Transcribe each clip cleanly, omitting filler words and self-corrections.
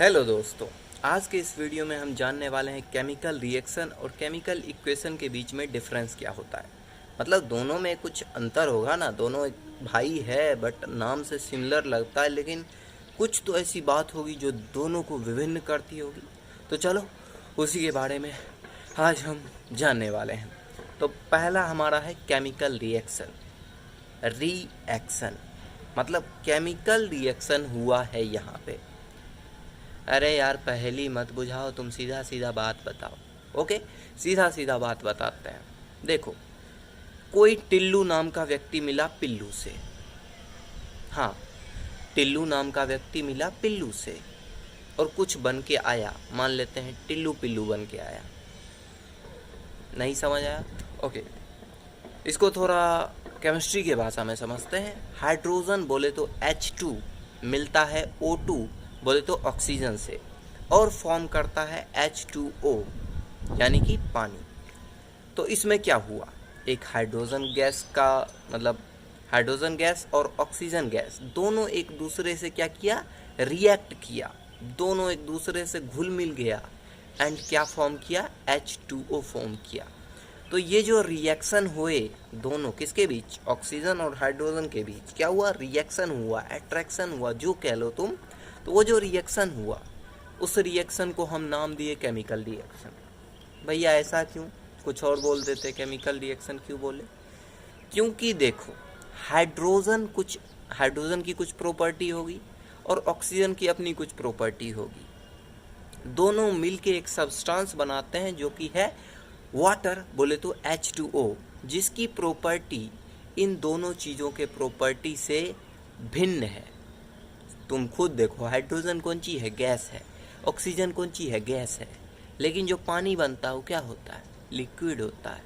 Hello दोस्तों, आज के इस वीडियो में हम जानने वाले हैं केमिकल रिएक्शन और केमिकल इक्वेशन के बीच में डिफरेंस क्या होता है। मतलब दोनों में कुछ अंतर होगा ना। दोनों एक भाई है बट नाम से सिमिलर लगता है, लेकिन कुछ तो ऐसी बात होगी जो दोनों को विभिन्न करती होगी। तो चलो उसी के बारे में आज हम जानने वाले हैं। तो पहला हमारा है केमिकल रिएक्शन मतलब केमिकल रिएक्शन हुआ है यहाँ पे। अरे यार पहेली मत बुझाओ, तुम सीधा सीधा बात बताओ। ओके, सीधा सीधा बात बताते हैं। देखो, कोई टिल्लू नाम का व्यक्ति मिला पिल्लू से। हाँ, टिल्लू नाम का व्यक्ति मिला पिल्लू से और कुछ बन के आया। मान लेते हैं टिल्लू पिल्लू बन के आया। नहीं समझ आया? ओके, इसको थोड़ा केमिस्ट्री की भाषा में समझते हैं। हाइड्रोजन बोले तो H2 मिलता है O2 बोले तो ऑक्सीजन से और फॉर्म करता है H2O यानी कि पानी। तो इसमें क्या हुआ, एक हाइड्रोजन गैस का मतलब हाइड्रोजन गैस और ऑक्सीजन गैस दोनों एक दूसरे से क्या किया, रिएक्ट किया। दोनों एक दूसरे से घुल मिल गया एंड क्या फॉर्म किया, H2O फॉर्म किया। तो ये जो रिएक्शन हुए दोनों किसके बीच, ऑक्सीजन और हाइड्रोजन के बीच, क्या हुआ, रिएक्शन हुआ, अट्रैक्शन हुआ, जो कह लो तुम। तो वो जो रिएक्शन हुआ उस रिएक्शन को हम नाम दिए केमिकल रिएक्शन। भैया ऐसा क्यों, कुछ और बोल देते, केमिकल रिएक्शन क्यों बोले? क्योंकि देखो, हाइड्रोजन की कुछ प्रॉपर्टी होगी और ऑक्सीजन की अपनी कुछ प्रॉपर्टी होगी। दोनों मिलके एक सब्सटेंस बनाते हैं जो कि है वाटर बोले तो H2O, जिसकी प्रॉपर्टी इन दोनों चीज़ों के प्रॉपर्टी से भिन्न है। तुम खुद देखो, हाइड्रोजन कौन सी है, गैस है। ऑक्सीजन कौन सी है, गैस है। लेकिन जो पानी बनता है वो क्या होता है, लिक्विड होता है।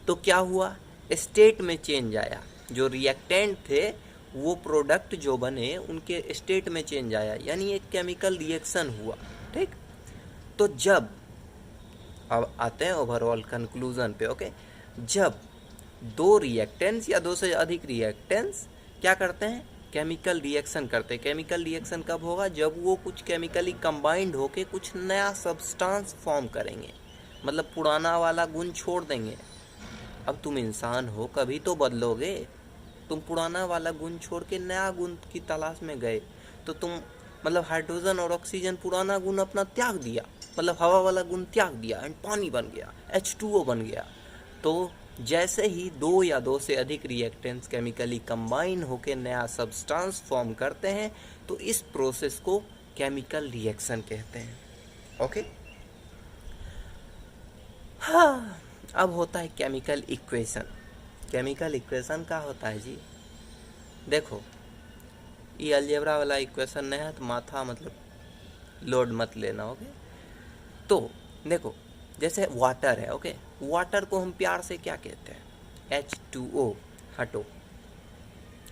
तो क्या हुआ, स्टेट में चेंज आया। जो रिएक्टेंट थे वो प्रोडक्ट जो बने उनके स्टेट में चेंज आया, यानी एक केमिकल रिएक्शन हुआ। ठीक, तो जब अब आते हैं ओवरऑल कंक्लूजन पे। ओके, जब दो रिएक्टेंट्स या दो से अधिक रिएक्टेंट्स क्या करते हैं, केमिकल रिएक्शन करते हैं। केमिकल रिएक्शन कब होगा, जब वो कुछ केमिकली कंबाइंड होके कुछ नया सब्सटेंस फॉर्म करेंगे, मतलब पुराना वाला गुण छोड़ देंगे। अब तुम इंसान हो, कभी तो बदलोगे। तुम पुराना वाला गुण छोड़ के नया गुण की तलाश में गए, तो तुम मतलब हाइड्रोजन और ऑक्सीजन पुराना गुण अपना त्याग दिया, मतलब हवा वाला गुण त्याग दिया एंड पानी बन गया, H2O बन गया। तो जैसे ही दो या दो से अधिक रिएक्टेंट्स केमिकली कंबाइन होकर नया सब्सटेंस फॉर्म करते हैं, तो इस प्रोसेस को केमिकल रिएक्शन कहते हैं। ओके, हाँ, अब होता है केमिकल इक्वेशन। केमिकल इक्वेशन क्या होता है जी? देखो, ये अलजेब्रा वाला इक्वेशन नहीं है तो माथा मतलब लोड मत लेना। ओके, तो देखो, जैसे वाटर है। ओके, वाटर को हम प्यार से क्या कहते हैं, H2O। हटो,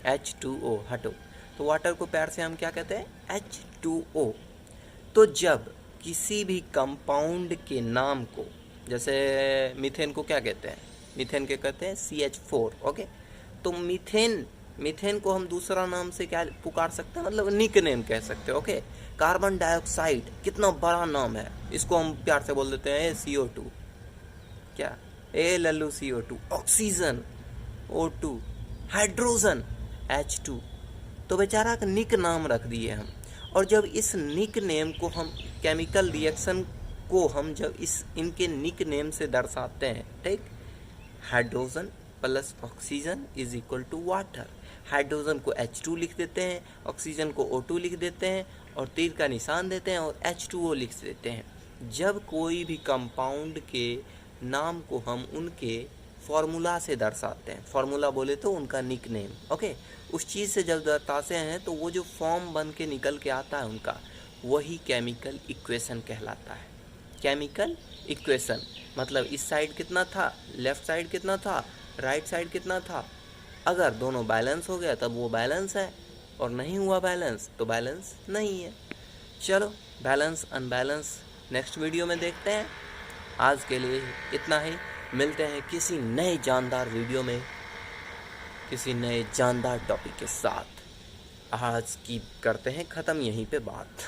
H2O हटो। तो वाटर को प्यार से हम क्या कहते हैं, H2O। तो जब किसी भी कंपाउंड के नाम को, जैसे मीथेन को क्या कहते हैं, मीथेन के कहते हैं CH4। ओके, तो मीथेन को हम दूसरा नाम से क्या पुकार सकते हैं, मतलब निक नेम कह सकते हैं। ओके, कार्बन डाइऑक्साइड कितना बड़ा नाम है, इसको हम प्यार से बोल देते हैं CO2। क्या, ए Lallu CO2। Oxygen O2, hydrogen H2। तो बेचारा का निक नाम रख दिए हम। और जब इस निक नेम को हम केमिकल रिएक्शन को हम जब इनके निक नेम से दर्शाते हैं, ठीक, hydrogen plus oxygen is equal to water. Hydrogen को H2 लिख देते हैं, ऑक्सीजन को O2 लिख देते हैं और तीर का निशान देते हैं और H2O लिख देते हैं। जब कोई भी कंपाउंड के नाम को हम उनके फॉर्मूला से दर्शाते हैं, फॉर्मूला बोले तो उनका निक नेम। ओके, उस चीज़ से जब दर्शाते हैं तो वो जो फॉर्म बन के निकल के आता है उनका, वही केमिकल इक्वेशन कहलाता है। केमिकल इक्वेशन मतलब इस साइड कितना था, लेफ्ट साइड कितना था, राइट साइड कितना था। अगर दोनों बैलेंस हो गया तब वो बैलेंस है, और नहीं हुआ बैलेंस तो बैलेंस नहीं है। चलो, बैलेंस अनबैलेंस नेक्स्ट वीडियो में देखते हैं। आज के लिए इतना ही, मिलते हैं किसी नए जानदार वीडियो में किसी नए जानदार टॉपिक के साथ। आज की करते हैं ख़त्म यहीं पे बात।